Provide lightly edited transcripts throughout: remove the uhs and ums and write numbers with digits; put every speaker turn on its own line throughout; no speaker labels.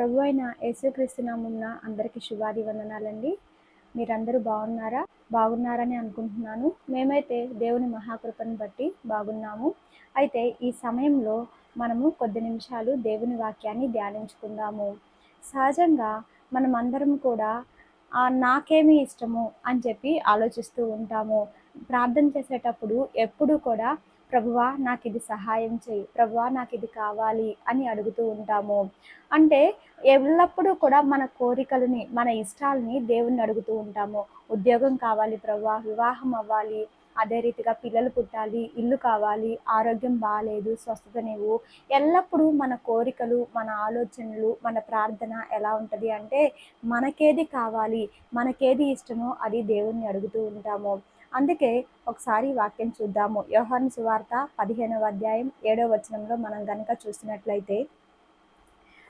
ప్రభువైన యేసుక్రీస్తు నామమున అందరికీ శుభాది వందనాలండి. మీరందరూ బాగున్నారా? బాగున్నారని అనుకుంటున్నాను. మేమైతే దేవుని మహాకృపను బట్టి బాగున్నాము. అయితే ఈ సమయంలో మనము కొద్ది నిమిషాలు దేవుని వాక్యాన్ని ధ్యానించుకుందాము. సహజంగా మనమందరం కూడా నాకేమి ఇష్టము అని చెప్పి ఆలోచిస్తూ ఉంటాము. ప్రార్థన చేసేటప్పుడు ఎప్పుడూ కూడా ప్రభువా నాకు ఇది సహాయం చేయి, ప్రభువా నాకు ఇది కావాలి అని అడుగుతూ ఉంటాము. అంటే ఎల్లప్పుడూ కూడా మన కోరికలని, మన ఇష్టాలని దేవుణ్ణి అడుగుతూ ఉంటాము. ఉద్యోగం కావాలి ప్రభువా, వివాహం అవ్వాలి, అదే రీతిగా పిల్లలు పుట్టాలి, ఇల్లు కావాలి, ఆరోగ్యం బాగాలేదు, స్వస్థతనివ్వు. ఎల్లప్పుడూ మన కోరికలు, మన ఆలోచనలు, మన ప్రార్థన ఎలా ఉంటుంది అంటే మనకేది కావాలి, మనకేది ఇష్టమో అది దేవుణ్ణి అడుగుతూ ఉంటాము. అందుకే ఒకసారి వాక్యం చూద్దాము. యోహాను సువార్త 15వ అధ్యాయం 7వ వచనంలో మనం గనక చూసినట్లయితే,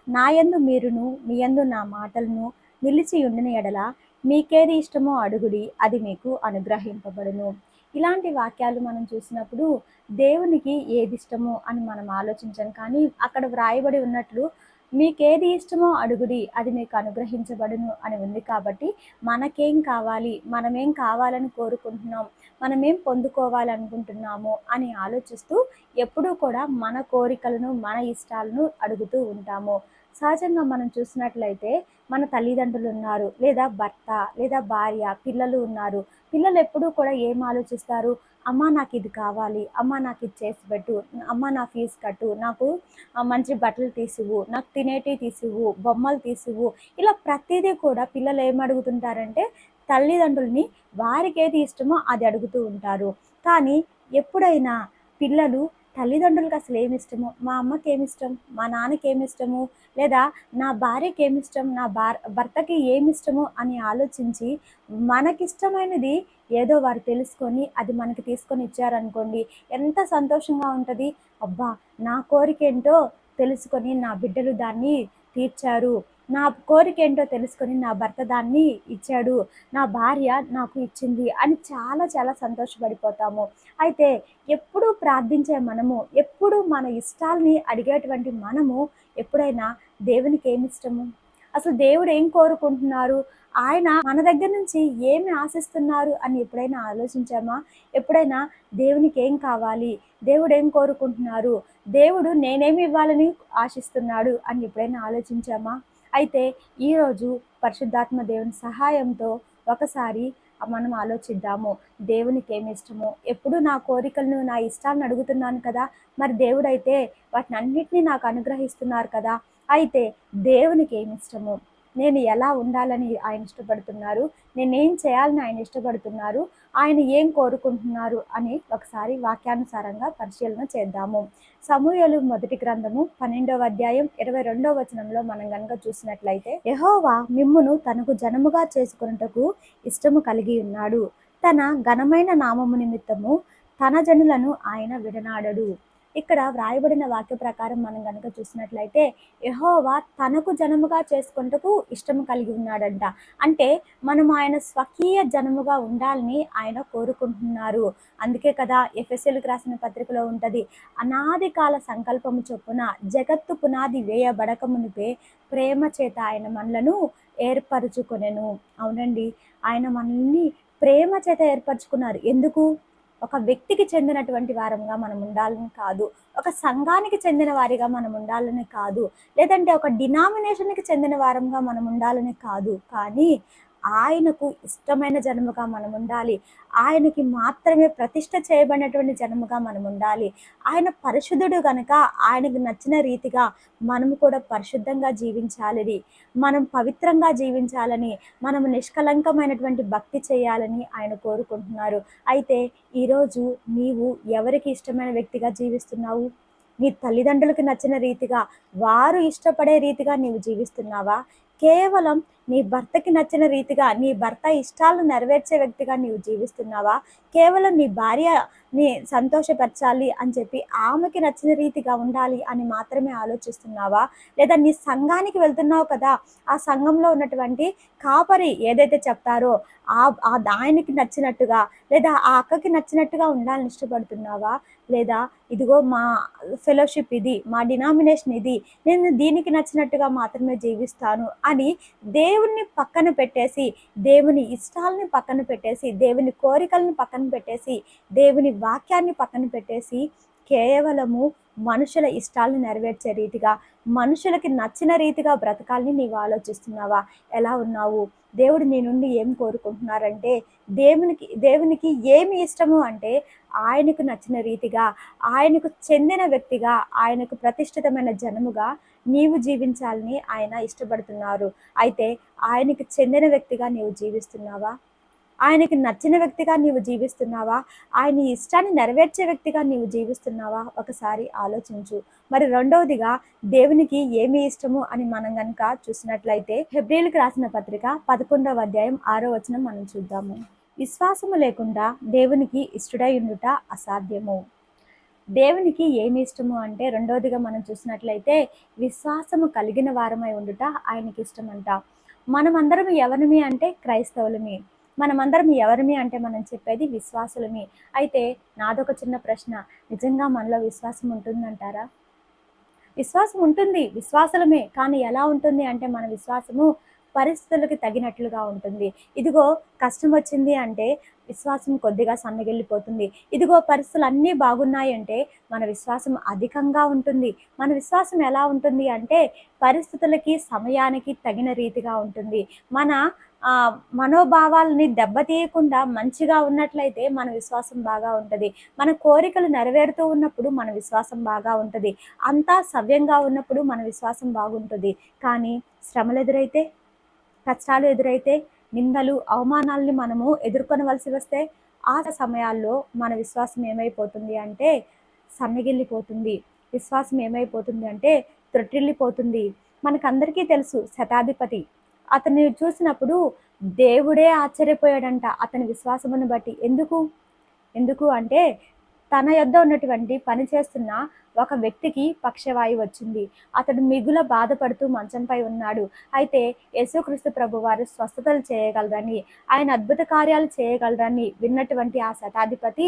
నాయందు మీరును మీ యందు నా మాటలను నిలిచి ఉండిన ఎడల మీకేది ఇష్టమో అడుగుడి, అది మీకు అనుగ్రహింపబడును. ఇలాంటి వాక్యాలు మనం చూసినప్పుడు దేవునికి ఏది ఇష్టమో అని మనం ఆలోచించాం. కానీ అక్కడ వ్రాయబడి ఉన్నట్లు మీకేది ఇష్టమో అడుగుడి, అది మీకు అనుగ్రహించబడును అని ఉంది. కాబట్టి మనకేం కావాలి, మనమేం కావాలని కోరుకుంటున్నాం, మనమేం పొందుకోవాలనుకుంటున్నాము అని ఆలోచిస్తూ ఎప్పుడూ కూడా మన కోరికలను, మన ఇష్టాలను అడుగుతూ ఉంటాము. సహజంగా మనం చూసినట్లయితే మన తల్లిదండ్రులు ఉన్నారు, లేదా భర్త లేదా భార్య, పిల్లలు ఉన్నారు. పిల్లలు ఎప్పుడూ కూడా ఏం ఆలోచిస్తారు? అమ్మ నాకు ఇది కావాలి, అమ్మ నాకు ఇది చేసి పెట్టు, అమ్మ నా ఫీజు కట్టు, నాకు మంచి బట్టలు తీసివ్వు, నాకు తినేటివి తీసివ్వు, బొమ్మలు తీసివ్వు. ఇలా ప్రతిదీ కూడా పిల్లలు ఏం అడుగుతుంటారంటే తల్లిదండ్రుల్ని వారికి ఏది ఇష్టమో అది అడుగుతూ ఉంటారు. కానీ ఎప్పుడైనా పిల్లలు తల్లిదండ్రులకు అసలు ఏమి ఇష్టమో, మా అమ్మకి ఏమి ఇష్టం, మా నాన్నకి ఏమి ఇష్టము, లేదా నా భార్యకి ఏమి ఇష్టం, నా భర్తకి ఏమి ఇష్టమో అని ఆలోచించి మనకిష్టమైనది ఏదో వారు తెలుసుకొని అది మనకి తీసుకొని ఇచ్చారనుకోండి, ఎంత సంతోషంగా ఉంటుంది. అబ్బా, నా కోరిక ఏంటో తెలుసుకొని నా బిడ్డలు దాన్ని తీర్చారు, నా కోరిక ఏంటో తెలుసుకొని నా భర్త దాన్ని ఇచ్చాడు, నా భార్య నాకు ఇచ్చింది అని చాలా చాలా సంతోషపడిపోతాము. అయితే ఎప్పుడూ ప్రార్థించే మనము, ఎప్పుడు మన ఇష్టాల్ని అడిగేటువంటి మనము ఎప్పుడైనా దేవునికి ఏమి ఇష్టము, అసలు దేవుడు ఏం కోరుకుంటున్నారు, ఆయన మన దగ్గర నుంచి ఏమి ఆశిస్తున్నారు అని ఎప్పుడైనా ఆలోచించామా? ఎప్పుడైనా దేవునికి ఏం కావాలి, దేవుడు ఏం కోరుకుంటున్నారు, దేవుడు నేనేమి ఇవ్వాలని ఆశిస్తున్నాడు అని ఎప్పుడైనా ఆలోచించామా? అయితే ఈరోజు పరిశుద్ధాత్మ దేవుని సహాయంతో ఒకసారి మనం ఆలోచిద్దాము. దేవునికి ఏమి ఇష్టమో, ఎప్పుడు నా కోరికలను, నా ఇష్టాలను అడుగుతున్నాను కదా, మరి దేవుడైతే వాటిని అన్నిటినీ నాకు అనుగ్రహిస్తున్నారు కదా. అయితే దేవునికి ఏమి ఇష్టమో, నేను ఎలా ఉండాలని ఆయన ఇష్టపడుతున్నారు, నేనేం చేయాలని ఆయన ఇష్టపడుతున్నారు, ఆయన ఏం కోరుకుంటున్నారు అని ఒకసారి వాక్యానుసారంగా పరిశీలన చేద్దాము. సమూయేలు మొదటి గ్రంథము 12వ అధ్యాయం 22వ వచనంలో మనం గనక చూసినట్లయితే, యెహోవా మిమ్మును తనకు జనముగా చేసుకొనుటకు ఇష్టము కలిగి ఉన్నాడు, తన ఘనమైన నామము నిమిత్తము తన జనులను ఆయన విడనాడడు. ఇక్కడ వ్రాయబడిన వాక్య ప్రకారం మనం కనుక చూసినట్లయితే యెహోవా తనకు జనముగా చేసుకుంటూ ఇష్టము కలిగి ఉన్నాడంట. అంటే మనం ఆయన స్వకీయ జనముగా ఉండాలని ఆయన కోరుకుంటున్నారు. అందుకే కదా ఎఫెసీయులకు రాసిన పత్రికలో ఉంటుంది, అనాది కాల సంకల్పము చొప్పున జగత్తు పునాది వేయబడక మునిపే ప్రేమ చేత ఆయన మనలను ఏర్పరచుకొనెను. అవునండి, ఆయన మనల్ని ప్రేమ చేత ఏర్పరచుకున్నారు. ఎందుకు? ఒక వ్యక్తికి చెందినటువంటి వారంగా మనం ఉండాలని కాదు, ఒక సంఘానికి చెందిన వారిగా మనం ఉండాలని కాదు, లేదంటే ఒక డినామినేషన్కి చెందిన వారంగా మనం ఉండాలని కాదు, కానీ ఆయనకు ఇష్టమైన జనముగా మనం ఉండాలి. ఆయనకి మాత్రమే ప్రతిష్ఠ చేయబడినటువంటి జనముగా మనం ఉండాలి. ఆయన పరిశుద్ధుడు కనుక ఆయనకు నచ్చిన రీతిగా మనము కూడా పరిశుద్ధంగా జీవించాలని, మనం పవిత్రంగా జీవించాలని, మనము నిష్కలంకమైనటువంటి భక్తి చేయాలని ఆయన కోరుకుంటున్నారు. అయితే ఈరోజు నీవు ఎవరికి ఇష్టమైన వ్యక్తిగా జీవిస్తున్నావు? నీ తల్లిదండ్రులకు నచ్చిన రీతిగా, వారు ఇష్టపడే రీతిగా నీవు జీవిస్తున్నావా? కేవలం నీ భర్తకి నచ్చిన రీతిగా, నీ భర్త ఇష్టాలను నెరవేర్చే వ్యక్తిగా నీవు జీవిస్తున్నావా? కేవలం నీ భార్యని సంతోషపరచాలి అని చెప్పి ఆమెకి నచ్చిన రీతిగా ఉండాలి అని మాత్రమే ఆలోచిస్తున్నావా? లేదా నీ సంఘానికి వెళ్తున్నావు కదా, ఆ సంఘంలో ఉన్నటువంటి కాపరి ఏదైతే చెప్తారో ఆయనకి నచ్చినట్టుగా, లేదా ఆ అక్కకి నచ్చినట్టుగా ఉండాలని ఇష్టపడుతున్నావా? లేదా ఇదిగో మా ఫెలోషిప్ ఇది, మా డినామినేషన్ ఇది, నేను దీనికి నచ్చినట్టుగా మాత్రమే జీవిస్తాను అని దేవుణ్ణి పక్కన పెట్టేసి, దేవుని ఇష్టాలని పక్కన పెట్టేసి, దేవుని కోరికలను పక్కన పెట్టేసి, దేవుని వాక్యాన్ని పక్కన పెట్టేసి కేవలము మనుషుల ఇష్టాలను నెరవేర్చే రీతిగా, మనుషులకి నచ్చిన రీతిగా బ్రతకాలని నీవు ఆలోచిస్తున్నావా? ఎలా ఉన్నావు? దేవుడు నీ నుండి ఏం కోరుకుంటున్నారంటే, దేవునికి ఏమి ఇష్టము అంటే ఆయనకు నచ్చిన రీతిగా, ఆయనకు చెందిన వ్యక్తిగా, ఆయనకు ప్రతిష్ఠితమైన జనముగా నీవు జీవించాలని ఆయన ఇష్టపడుతున్నారు. అయితే ఆయనకు చెందిన వ్యక్తిగా నీవు జీవిస్తున్నావా? ఆయనకి నచ్చిన వ్యక్తిగా నీవు జీవిస్తున్నావా? ఆయన ఇష్టాన్ని నెరవేర్చే వ్యక్తిగా నీవు జీవిస్తున్నావా? ఒకసారి ఆలోచించు. మరి రెండవదిగా, దేవునికి ఏమి ఇష్టము అని మనం కనుక చూసినట్లయితే, హెబ్రీయులకు రాసిన పత్రిక 11వ అధ్యాయం 6వ వచనం మనం చూద్దాము. విశ్వాసము లేకుండా దేవునికి ఇష్టడై ఉండుట అసాధ్యము. దేవునికి ఏమి ఇష్టము అంటే, రెండవదిగా మనం చూసినట్లయితే విశ్వాసము కలిగిన వారమై ఉండుట ఆయనకి ఇష్టమంట. మనమందరం ఎవరిమి అంటే క్రైస్తవులమి. మనమందరం ఎవరిమి అంటే మనం చెప్పేది విశ్వాసులమి. అయితే నాదొక చిన్న ప్రశ్న, నిజంగా మనలో విశ్వాసం ఉంటుందంటారా? విశ్వాసం ఉంటుంది, విశ్వాసులమే. కానీ ఎలా ఉంటుంది అంటే మన విశ్వాసము పరిస్థితులకి తగినట్లుగా ఉంటుంది. ఇదిగో కష్టం వచ్చింది అంటే విశ్వాసం కొద్దిగా సన్నగిల్లిపోతుంది. ఇదిగో పరిస్థితులు అన్నీ బాగున్నాయి అంటే మన విశ్వాసం అధికంగా ఉంటుంది. మన విశ్వాసం ఎలా ఉంటుంది అంటే పరిస్థితులకి సమయానికి తగిన రీతిగా ఉంటుంది. మన మనోభావాలని దెబ్బతీయకుండా మంచిగా ఉన్నట్లయితే మన విశ్వాసం బాగా ఉంటుంది. మన కోరికలు నెరవేరుతూ ఉన్నప్పుడు మన విశ్వాసం బాగా ఉంటుంది. అంతా సవ్యంగా ఉన్నప్పుడు మన విశ్వాసం బాగుంటుంది. కానీ శ్రమలు ఎదురైతే, కష్టాలు ఎదురైతే, నిందలు అవమానాలని మనము ఎదుర్కొనవలసి వస్తే ఆ సమయాల్లో మన విశ్వాసం ఏమైపోతుంది అంటే సన్నగిల్లిపోతుంది. విశ్వాసం ఏమైపోతుంది అంటే త్రొట్టిల్లిపోతుంది. మనకందరికీ తెలుసు శతాధిపతి, అతన్ని చూసినప్పుడు దేవుడే ఆశ్చర్యపోయాడంట అతని విశ్వాసమును బట్టి. ఎందుకు అంటే తన యొద్ద ఉన్నటువంటి పని చేస్తున్న ఒక వ్యక్తికి పక్షవాయువు వచ్చింది. అతడు మిగుల బాధపడుతూ మంచంపై ఉన్నాడు. అయితే యేసుక్రీస్తు ప్రభువారు స్వస్థతలు చేయగలరని, ఆయన అద్భుత కార్యాలు చేయగలరని విన్నటువంటి ఆ శతాధిపతి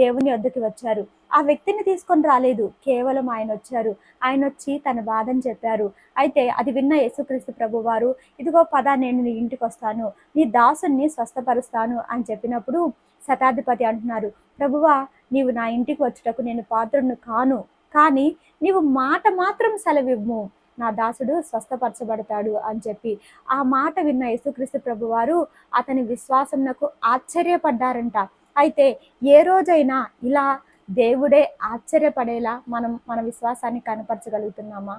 దేవుని వద్దకు వచ్చారు. ఆ వ్యక్తిని తీసుకొని రాలేదు, కేవలం ఆయన వచ్చారు. ఆయన వచ్చి తన బాధను చెప్పారు. అయితే అది విన్న యేసుక్రీస్తు ప్రభువారు, ఇదిగో పద, నేను నీ ఇంటికి వస్తాను, నీ దాసుని స్వస్థపరుస్తాను అని చెప్పినప్పుడు శతాధిపతి అంటున్నారు, ప్రభువా, నీవు నా ఇంటికి వచ్చుటకు నేను పాత్రుడును కాను, కానీ నీవు మాట మాత్రం సెలవివ్వు, నా దాసుడు స్వస్థపరచబడతాడు అని చెప్పి ఆ మాట విన్న యేసుక్రీస్తు ప్రభువారు అతని విశ్వాసంనకు ఆశ్చర్యపడ్డారంట. అయితే ఏ రోజైనా ఇలా దేవుడే ఆశ్చర్యపడేలా మనం మన విశ్వాసాన్ని కనపరచగలుగుతున్నామా?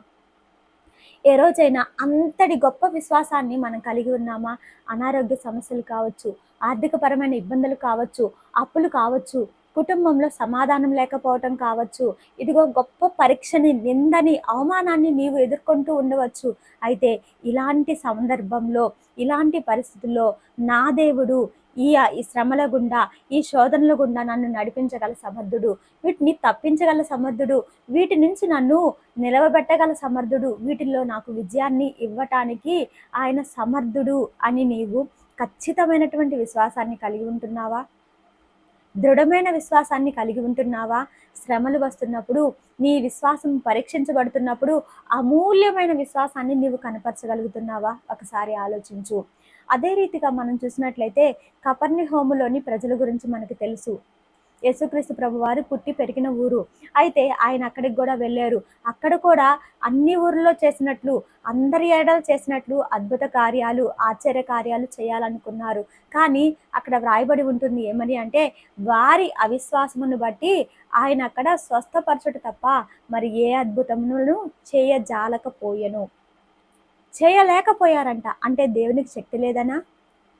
ఏ రోజైనా అంతటి గొప్ప విశ్వాసాన్ని మనం కలిగి ఉన్నామా? అనారోగ్య సమస్యలు కావచ్చు, ఆర్థికపరమైన ఇబ్బందులు కావచ్చు, అప్పులు కావచ్చు, కుటుంబంలో సమాధానం లేకపోవటం కావచ్చు, ఇదిగో గొప్ప పరీక్షని, నిందని, అవమానాన్ని నీవు ఎదుర్కొంటూ ఉండవచ్చు. అయితే ఇలాంటి సందర్భంలో, ఇలాంటి పరిస్థితుల్లో నా దేవుడు ఈ శ్రమల గుండా, ఈ శోధనల గుండా నన్ను నడిపించగల సమర్థుడు, వీటిని తప్పించగల సమర్థుడు, వీటి నుంచి నన్ను నిలవబెట్టగల సమర్థుడు, వీటిల్లో నాకు విజయాన్ని ఇవ్వటానికి ఆయన సమర్థుడు అని నీవు ఖచ్చితమైనటువంటి విశ్వాసాన్ని కలిగి ఉంటున్నావా? దృఢమైన విశ్వాసాన్ని కలిగి ఉంటున్నావా? శ్రమలు వస్తున్నప్పుడు, నీ విశ్వాసం పరీక్షించబడుతున్నప్పుడు అమూల్యమైన విశ్వాసాన్ని నీవు కనపరచగలుగుతున్నావా? ఒకసారి ఆలోచించు. అదే రీతిగా మనం చూసినట్లయితే కపెర్నహూములోని ప్రజల గురించి మనకు తెలుసు. యేసుక్రీస్తు ప్రభువారు పుట్టి పెరిగిన ఊరు. అయితే ఆయన అక్కడికి కూడా వెళ్ళారు. అక్కడ కూడా అన్ని ఊర్లో చేసినట్లు, అందరి ఏడల చేసినట్లు అద్భుత కార్యాలు, ఆశ్చర్య కార్యాలు చేయాలనుకున్నారు. కానీ అక్కడ వ్రాయబడి ఉంటుంది ఏమని అంటే, వారి అవిశ్వాసమును బట్టి ఆయన అక్కడ స్వస్థపరచుట తప్ప మరి ఏ అద్భుతములను చేయలేకపోయారంట. అంటే దేవునికి శక్తి లేదనా?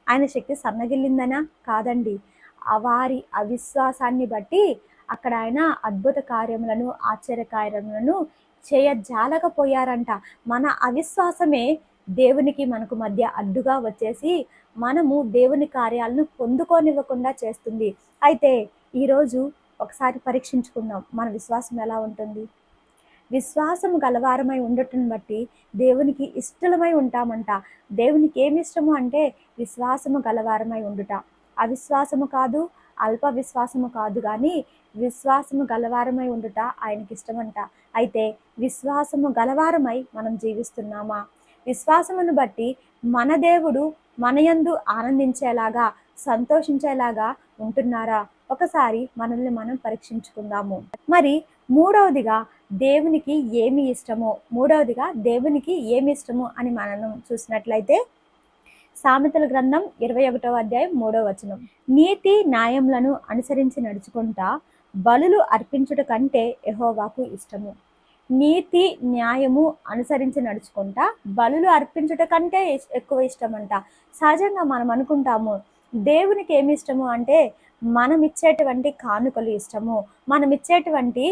ఆయన శక్తి సన్నగిల్లిందనా? కాదండి. వారి అవిశ్వాసాన్ని బట్టి అక్కడ ఆయన అద్భుత కార్యములను, ఆశ్చర్య కార్యములను చేయజాలకపోయారంట. మన అవిశ్వాసమే దేవునికి మనకు మధ్య అడ్డుగా వచ్చేసి మనము దేవుని కార్యాలను పొందుకోనివ్వకుండా చేస్తుంది. అయితే ఈరోజు ఒకసారి పరీక్షించుకుందాం, మన విశ్వాసం ఎలా ఉంటుంది. విశ్వాసము గలవారమై ఉండటం బట్టి దేవునికి ఇష్టలమై ఉంటామంట. దేవునికి ఏమి ఇష్టము అంటే విశ్వాసము గలవారమై ఉండుట. అవిశ్వాసము కాదు, అల్ప విశ్వాసము కాదు, కానీ విశ్వాసము గలవారమై ఉండుట ఆయనకి ఇష్టమంట. అయితే విశ్వాసము గలవారమై మనం జీవిస్తున్నామా? విశ్వాసమును బట్టి మన దేవుడు మనయందు ఆనందించేలాగా, సంతోషించేలాగా ఉంటున్నారా? ఒకసారి మనల్ని మనం పరీక్షించుకుందాము. మరి మూడవదిగా దేవునికి ఏమి ఇష్టమో అని మనం చూసినట్లయితే సామెతల గ్రంథం 21వ అధ్యాయం 3వ వచనం. నీతి న్యాయములను అనుసరించి నడుచుకుంటా బలులు అర్పించుట కంటే యెహోవాకు ఇష్టము. నీతి న్యాయము అనుసరించి నడుచుకుంటా బలులు అర్పించుట కంటే ఎక్కువ ఇష్టమంట. సహజంగా మనం అనుకుంటాము దేవునికి ఏమి ఇష్టము అంటే మనం ఇచ్చేటువంటి కానుకలు ఇష్టము, మనం ఇచ్చేటువంటి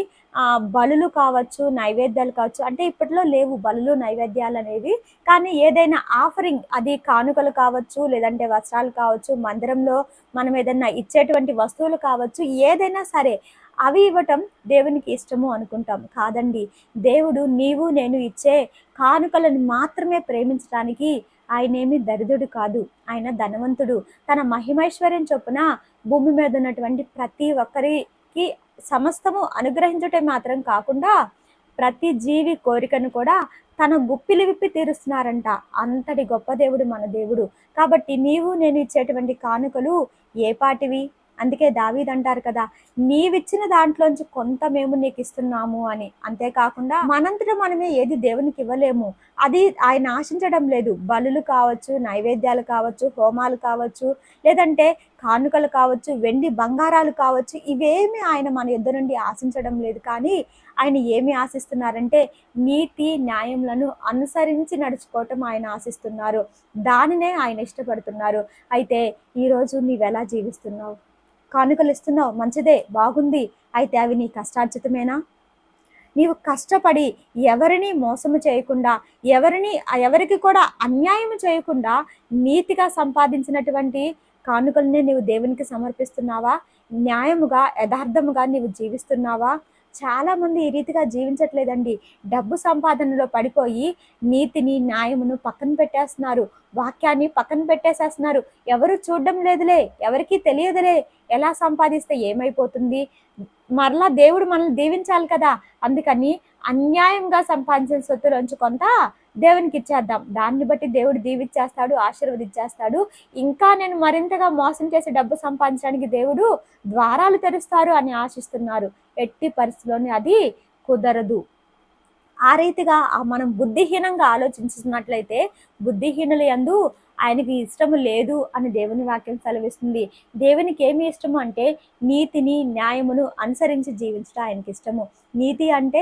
బలులు కావచ్చు, నైవేద్యాలు కావచ్చు. అంటే ఇప్పట్లో లేవు బలులు నైవేద్యాలు అనేవి, కానీ ఏదైనా ఆఫరింగ్, అది కానుకలు కావచ్చు, లేదంటే వస్త్రాలు కావచ్చు, మందిరంలో మనం ఏదైనా ఇచ్చేటువంటి వస్తువులు కావచ్చు, ఏదైనా సరే అవి ఇవ్వటం దేవునికి ఇష్టము అనుకుంటాం. కాదండి, దేవుడు నీవు నేను ఇచ్చే కానుకలను మాత్రమే ప్రేమించడానికి ఆయనేమి దరిద్రుడు కాదు, ఆయన ధనవంతుడు. తన మహిమైశ్వర్యం చొప్పున భూమి మీద ఉన్నటువంటి ప్రతి ఒక్కరికి సమస్తము అనుగ్రహించటం మాత్రం కాకుండా ప్రతి జీవి కోరికను కూడా తన గుప్పిలి విప్పి తీరుస్తున్నారంట. అంతటి గొప్ప దేవుడు మన దేవుడు. కాబట్టి నీవు నేను ఇచ్చేటువంటి కానుకలు ఏ పాటివి? అందుకే దావీదు అంటారు కదా, నీవిచ్చిన దాంట్లోంచి కొంత మేము నీకు ఇస్తున్నాము అని. అంతేకాకుండా మనంతట మనమే ఏది దేవునికి ఇవ్వలేము, అది ఆయన ఆశించడం లేదు. బలులు కావచ్చు, నైవేద్యాలు కావచ్చు, హోమాలు కావచ్చు, లేదంటే కానుకలు కావచ్చు, వెండి బంగారాలు కావచ్చు, ఇవేమి ఆయన మన యుద్ధ నుండి ఆశించడం లేదు. కానీ ఆయన ఏమి ఆశిస్తున్నారంటే నీతి న్యాయములను అనుసరించి నడుచుకోవటం ఆయన ఆశిస్తున్నారు. దానినే ఆయన ఇష్టపడుతున్నారు. అయితే ఈరోజు నీవెలా జీవిస్తున్నావు? కానుకలు ఇస్తున్నావు, మంచిదే, బాగుంది. అయితే అవి నీ కష్టార్జితమేనా? నీవు కష్టపడి ఎవరిని మోసము చేయకుండా, ఎవరికి కూడా అన్యాయం చేయకుండా నీతిగా సంపాదించినటువంటి కానుకలనే నీవు దేవునికి సమర్పిస్తున్నావా? న్యాయముగా, యథార్థముగా నీవు జీవిస్తున్నావా? చాలా మంది ఈ రీతిగా జీవించట్లేదండి. డబ్బు సంపాదనలో పడిపోయి నీతిని, న్యాయమును పక్కన పెట్టేస్తున్నారు, వాక్యాన్ని పక్కన పెట్టేసేస్తున్నారు. ఎవరు చూడడం లేదులే, ఎవరికి తెలియదులే, ఎలా సంపాదిస్తే ఏమైపోతుంది, మరలా దేవుడు మనల్ని దీవించాలి కదా, అందుకని అన్యాయంగా సంపాదించిన సొత్తులోంచి కొంత దేవునికి ఇచ్చేద్దాం, దాన్ని బట్టి దేవుడు దీవిచ్చేస్తాడు, ఆశీర్వదించేస్తాడు. ఇంకా నేను మరింతగా మోసం చేసి డబ్బు సంపాదించడానికి దేవుడు ద్వారాలు తెరుస్తారు అని ఆశిస్తున్నారు. ఎట్టి పరిస్థితిలోనే అది కుదరదు. ఆ రీతిగా మనం బుద్ధిహీనంగా ఆలోచించినట్లయితే బుద్ధిహీనుల యందు ఆయనకి ఇష్టము లేదు అని దేవుని వాక్యం సెలవిస్తుంది. దేవునికి ఏమి ఇష్టము అంటే నీతిని, న్యాయమును అనుసరించి జీవించడం ఆయనకి ఇష్టము. నీతి అంటే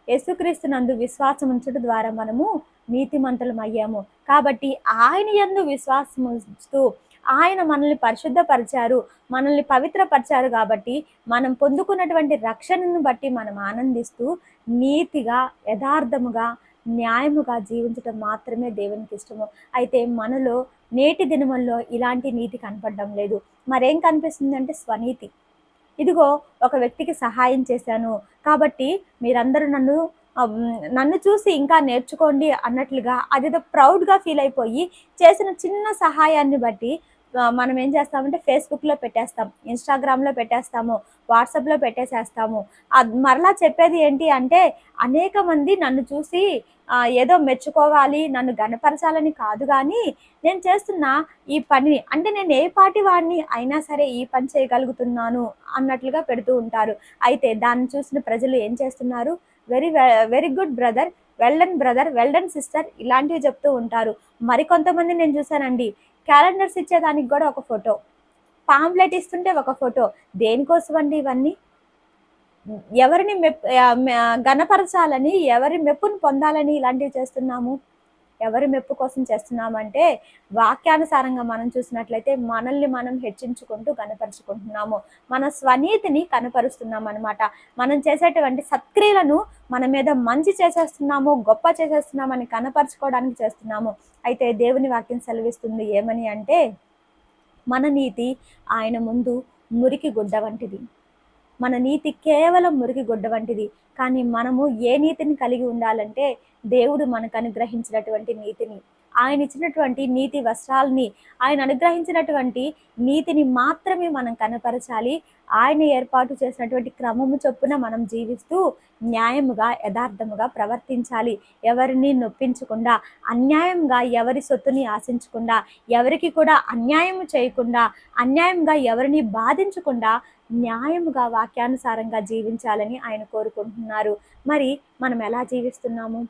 యేసుక్రీస్తు నందు విశ్వాసం ఉంచడం ద్వారా మనము నీతిమంతులం అయ్యాము. కాబట్టి ఆయన యందు విశ్వాసం ఉంచుతూ ఆయన మనల్ని పరిశుద్ధపరిచారు, మనల్ని పవిత్రపరిచారు. కాబట్టి మనం పొందుకున్నటువంటి రక్షణను బట్టి మనం ఆనందిస్తూ నీతిగా, యథార్థముగా, న్యాయముగా జీవించడం మాత్రమే దేవునికి ఇష్టము. అయితే మనలో నేటి దినముల్లో ఇలాంటి నీతి కనపడడం లేదు. మరేం కనిపిస్తుంది అంటే స్వనీతి. ఇదిగో ఒక వ్యక్తికి సహాయం చేశాను కాబట్టి మీరందరూ నన్ను చూసి ఇంకా నేర్చుకోండి అన్నట్లుగా అదేదో ప్రౌడ్గా ఫీల్ అయిపోయి చేసిన చిన్న సహాయాన్ని బట్టి మనం ఏం చేస్తామంటే ఫేస్బుక్లో పెట్టేస్తాం, ఇన్స్టాగ్రామ్లో పెట్టేస్తాము, వాట్సాప్లో పెట్టేసేస్తాము. మరలా చెప్పేది ఏంటి అంటే అనేక మంది నన్ను చూసి ఏదో మెచ్చుకోవాలి, నన్ను గణపరచాలని కాదు, కానీ నేను చేస్తున్న ఈ పనిని, అంటే నేను ఏ పాటి వాడిని అయినా సరే ఈ పని చేయగలుగుతున్నాను అన్నట్లుగా పెడుతూ ఉంటారు. అయితే దాన్ని చూసిన ప్రజలు ఏం చేస్తున్నారు? Very good brother, well done brother, well done sister, ఇలాంటివి చెప్తూ ఉంటారు. మరికొంతమంది నేను చూసానండి, క్యాలెండర్స్ ఇచ్చేదానికి కూడా ఒక ఫోటో, పాంప్లెట్ ఇస్తుంటే ఒక ఫోటో. దేనికోసం అండి ఇవన్నీ? ఎవరిని గణపరచాలని, ఎవరి మెప్పును పొందాలని ఇలాంటివి చేస్తున్నాము? ఎవరి మెప్పు కోసం చేస్తున్నామంటే వాక్యానుసారంగా మనం చూసినట్లయితే మనల్ని మనం హెచ్చించుకుంటూ కనపరుచుకుంటున్నాము. మన స్వనీతిని కనపరుస్తున్నాం అనమాట. మనం చేసేటువంటి సత్క్రియలను మన మీద మంచి చేసేస్తున్నాము, గొప్ప చేసేస్తున్నామని కనపరుచుకోవడానికి చేస్తున్నాము. అయితే దేవుని వాక్యం సెలవిస్తుంది ఏమని అంటే, మన నీతి ఆయన ముందు మురికి గుడ్డ వంటిది. మన నీతి కేవలం మురికి గుడ్డ వంటిది. కానీ మనము ఏ నీతిని కలిగి ఉండాలంటే, దేవుడు మనకు అనుగ్రహించినటువంటి నీతిని, ఆయన ఇచ్చినటువంటి నీతి వస్త్రాలని, ఆయన అనుగ్రహించినటువంటి నీతిని మాత్రమే మనం కనపరచాలి. ఆయన ఏర్పాటు చేసినటువంటి క్రమము చొప్పున మనం జీవిస్తూ న్యాయముగా, యథార్థముగా ప్రవర్తించాలి. ఎవరిని నొప్పించకుండా, అన్యాయంగా ఎవరి సొత్తుని ఆశించకుండా, ఎవరికి కూడా అన్యాయము చేయకుండా, అన్యాయంగా ఎవరిని బాధించకుండా న్యాయముగా వాక్యానుసారంగా జీవించాలని ఆయన కోరుకుంటున్నారు. మరి మనం ఎలా జీవిస్తున్నాము?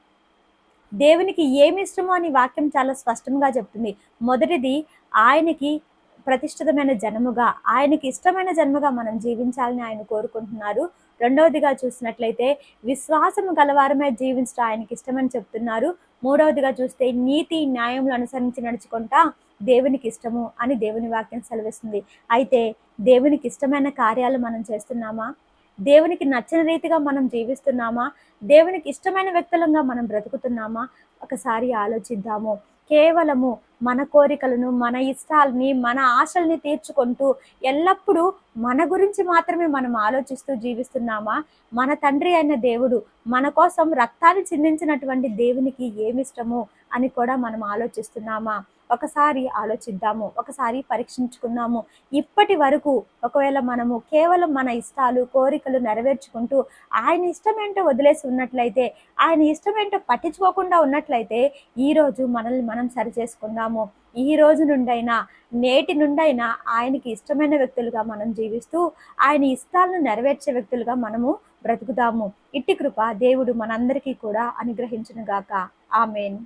దేవునికి ఏమి ఇష్టమో అని వాక్యం చాలా స్పష్టంగా చెప్తుంది. మొదటిది ఆయనకి ప్రతిష్ఠితమైన జన్మగా, ఆయనకి ఇష్టమైన జన్మగా మనం జీవించాలని ఆయన కోరుకుంటున్నారు. రెండవదిగా చూసినట్లయితే విశ్వాసము గలవారమే జీవించడం ఆయనకి ఇష్టమని చెప్తున్నారు. మూడవదిగా చూస్తే నీతి న్యాయములు అనుసరించి నడుచుకుంటా దేవునికి ఇష్టము అని దేవుని వాక్యం సెలవిస్తుంది. అయితే దేవునికి ఇష్టమైన కార్యాలు మనం చేస్తున్నామా? దేవునికి నచ్చిన రీతిగా మనం జీవిస్తున్నామా? దేవునికి ఇష్టమైన వ్యక్తులంగా మనం బ్రతుకుతున్నామా? ఒకసారి ఆలోచిద్దాము. కేవలము మన కోరికలను, మన ఇష్టాలని, మన ఆశల్ని తీర్చుకుంటూ ఎల్లప్పుడూ మన గురించి మాత్రమే మనం ఆలోచిస్తూ జీవిస్తున్నామా? మన తండ్రి అయిన దేవుడు మన కోసం రక్తాన్ని చిందించినటువంటి దేవునికి ఏమిష్టము అని కూడా మనం ఆలోచిస్తున్నామా? ఒకసారి ఆలోచిద్దాము, ఒకసారి పరీక్షించుకుందాము. ఇప్పటి వరకు ఒకవేళ మనము కేవలం మన ఇష్టాలు, కోరికలు నెరవేర్చుకుంటూ ఆయన ఇష్టమేంటో వదిలేసి ఉన్నట్లయితే, ఆయన ఇష్టమేంటో పట్టించుకోకుండా ఉన్నట్లయితే, ఈరోజు మనల్ని మనం సరిచేసుకుందాము. ఈ రోజు నుండైనా, నేటి నుండైనా ఆయనకి ఇష్టమైన వ్యక్తులుగా మనం జీవిస్తూ ఆయన ఇష్టాలను నెరవేర్చే వ్యక్తులుగా మనము బ్రతుకుదాము. ఇట్టి కృప దేవుడు మనందరికీ కూడా అనుగ్రహించును గాక. ఆమేన్.